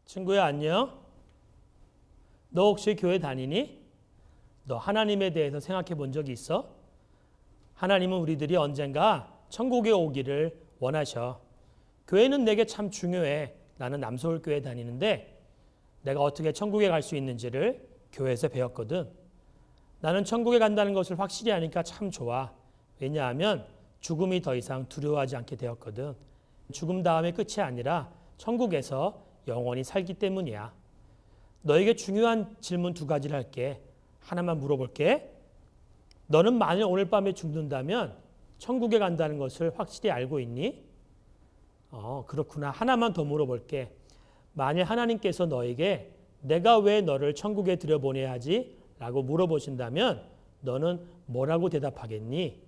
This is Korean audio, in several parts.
친구야, 안녕? 너 혹시 교회 다니니? 너 하나님에 대해서 생각해 본 적이 있어? 하나님은 우리들이 언젠가 천국에 오기를 원하셔. 교회는 내게 참 중요해. 나는 남서울교회 다니는데 내가 어떻게 천국에 갈 수 있는지를 교회에서 배웠거든. 나는 천국에 간다는 것을 확실히 아니까 참 좋아. 왜냐하면 죽음이 더 이상 두려워하지 않게 되었거든. 죽음 다음에 끝이 아니라 천국에서 영원히 살기 때문이야. 너에게 중요한 질문 두 가지를 할게. 하나만 물어볼게. 너는 만일 오늘 밤에 죽는다면 천국에 간다는 것을 확실히 알고 있니? 그렇구나. 하나만 더 물어볼게. 만일 하나님께서 너에게 내가 왜 너를 천국에 들여보내야 하지? 라고 물어보신다면 너는 뭐라고 대답하겠니?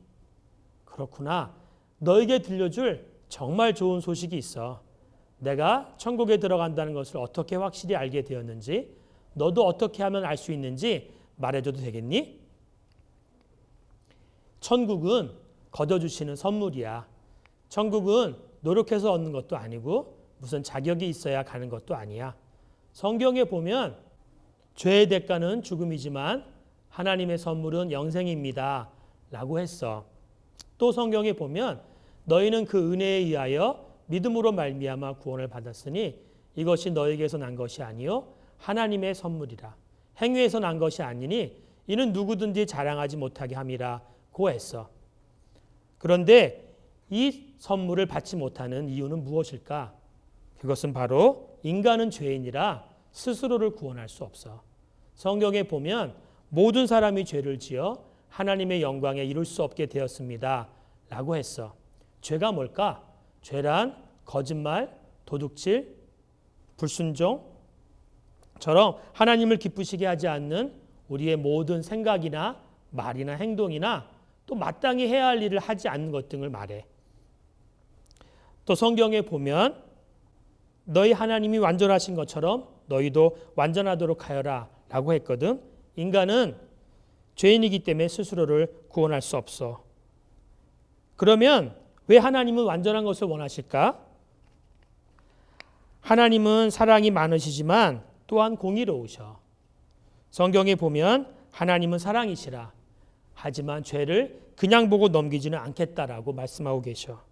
그렇구나. 너에게 들려줄 정말 좋은 소식이 있어. 내가 천국에 들어간다는 것을 어떻게 확실히 알게 되었는지, 너도 어떻게 하면 알 수 있는지 말해줘도 되겠니? 천국은 거둬주시는 선물이야. 천국은 노력해서 얻는 것도 아니고 무슨 자격이 있어야 가는 것도 아니야. 성경에 보면 죄의 대가는 죽음이지만 하나님의 선물은 영생입니다. 라고 했어. 또 성경에 보면 너희는 그 은혜에 의하여 믿음으로 말미암아 구원을 받았으니 이것이 너에게서 난 것이 아니요 하나님의 선물이라. 행위에서 난 것이 아니니 이는 누구든지 자랑하지 못하게 함이라고 했어. 그런데 이 선물을 받지 못하는 이유는 무엇일까? 그것은 바로 인간은 죄인이라 스스로를 구원할 수 없어. 성경에 보면 모든 사람이 죄를 지어 하나님의 영광에 이룰 수 없게 되었습니다. 라고 했어. 죄가 뭘까? 죄란 거짓말, 도둑질, 불순종처럼 하나님을 기쁘시게 하지 않는 우리의 모든 생각이나 말이나 행동이나 또 마땅히 해야 할 일을 하지 않는 것 등을 말해. 또 성경에 보면 너희 하나님이 완전하신 것처럼 너희도 완전하도록 하여라 라고 했거든. 인간은 죄인이기 때문에 스스로를 구원할 수 없어. 그러면 왜 하나님은 완전한 것을 원하실까? 하나님은 사랑이 많으시지만 또한 공의로우셔. 성경에 보면 하나님은 사랑이시라. 하지만 죄를 그냥 보고 넘기지는 않겠다라고 말씀하고 계셔.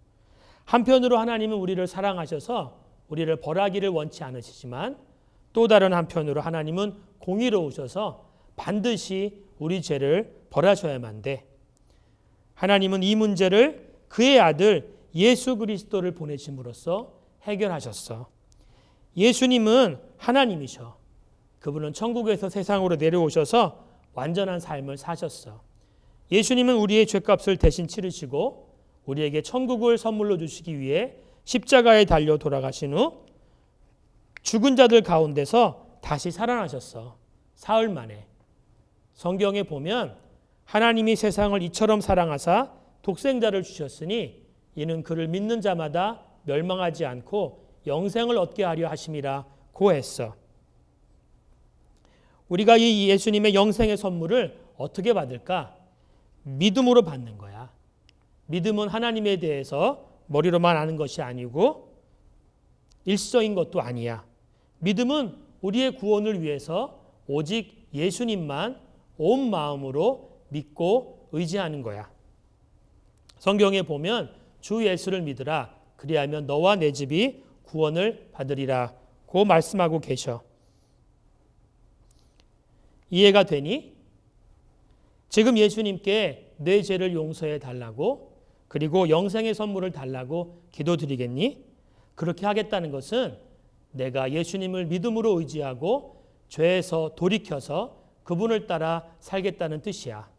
한편으로 하나님은 우리를 사랑하셔서 우리를 벌하기를 원치 않으시지만 또 다른 한편으로 하나님은 공의로우셔서 반드시 우리 죄를 벌하셔야만 돼. 하나님은 이 문제를 그의 아들 예수 그리스도를 보내심으로써 해결하셨어. 예수님은 하나님이셔. 그분은 천국에서 세상으로 내려오셔서 완전한 삶을 사셨어. 예수님은 우리의 죄값을 대신 치르시고 우리에게 천국을 선물로 주시기 위해 십자가에 달려 돌아가신 후 죽은 자들 가운데서 다시 살아나셨어. 사흘 만에. 성경에 보면 하나님이 세상을 이처럼 사랑하사 독생자를 주셨으니 이는 그를 믿는 자마다 멸망하지 않고 영생을 얻게 하려 하심이라고 했어. 우리가 이 예수님의 영생의 선물을 어떻게 받을까? 믿음으로 받는 거야. 믿음은 하나님에 대해서 머리로만 아는 것이 아니고 일시적인 것도 아니야. 믿음은 우리의 구원을 위해서 오직 예수님만 온 마음으로 믿고 의지하는 거야. 성경에 보면 주 예수를 믿으라. 그리하면 너와 내 집이 구원을 받으리라고 말씀하고 계셔. 이해가 되니? 지금 예수님께 내 죄를 용서해 달라고 그리고 영생의 선물을 달라고 기도드리겠니? 그렇게 하겠다는 것은 내가 예수님을 믿음으로 의지하고 죄에서 돌이켜서 그분을 따라 살겠다는 뜻이야.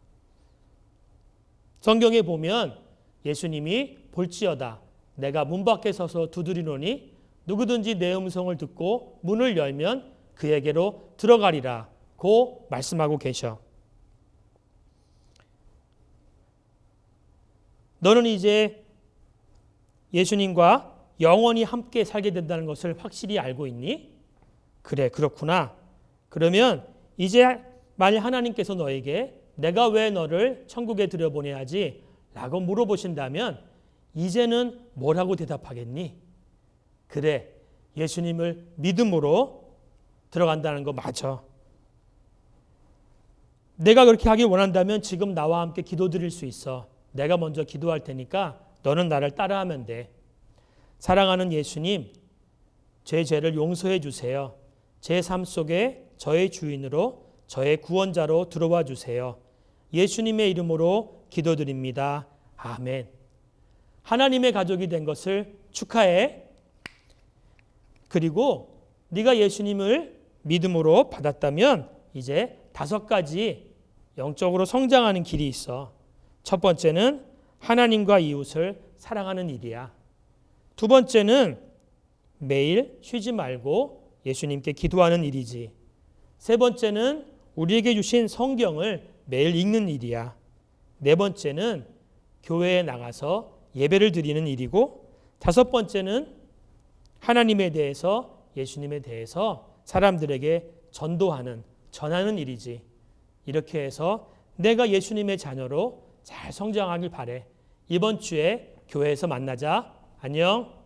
성경에 보면 예수님이 볼지어다 내가 문 밖에 서서 두드리노니 누구든지 내 음성을 듣고 문을 열면 그에게로 들어가리라고 말씀하고 계셔. 너는 이제 예수님과 영원히 함께 살게 된다는 것을 확실히 알고 있니? 그래, 그렇구나. 그러면 이제 만일 하나님께서 너에게 내가 왜 너를 천국에 들여보내야지? 라고 물어보신다면 이제는 뭐라고 대답하겠니? 그래, 예수님을 믿음으로 들어간다는 거 맞아. 내가 그렇게 하길 원한다면 지금 나와 함께 기도드릴 수 있어. 내가 먼저 기도할 테니까 너는 나를 따라하면 돼. 사랑하는 예수님, 제 죄를 용서해 주세요. 제 삶 속에 저의 주인으로, 저의 구원자로 들어와 주세요. 예수님의 이름으로 기도드립니다. 아멘. 하나님의 가족이 된 것을 축하해. 그리고 네가 예수님을 믿음으로 받았다면 이제 5가지 영적으로 성장하는 길이 있어. 첫 번째는 하나님과 이웃을 사랑하는 일이야. 두 번째는 매일 쉬지 말고 예수님께 기도하는 일이지. 세 번째는 우리에게 주신 성경을 매일 읽는 일이야. 네 번째는 교회에 나가서 예배를 드리는 일이고, 5번째는 하나님에 대해서, 예수님에 대해서 사람들에게 전하는 일이지. 이렇게 해서 내가 예수님의 자녀로 잘 성장하길 바래. 이번 주에 교회에서 만나자. 안녕.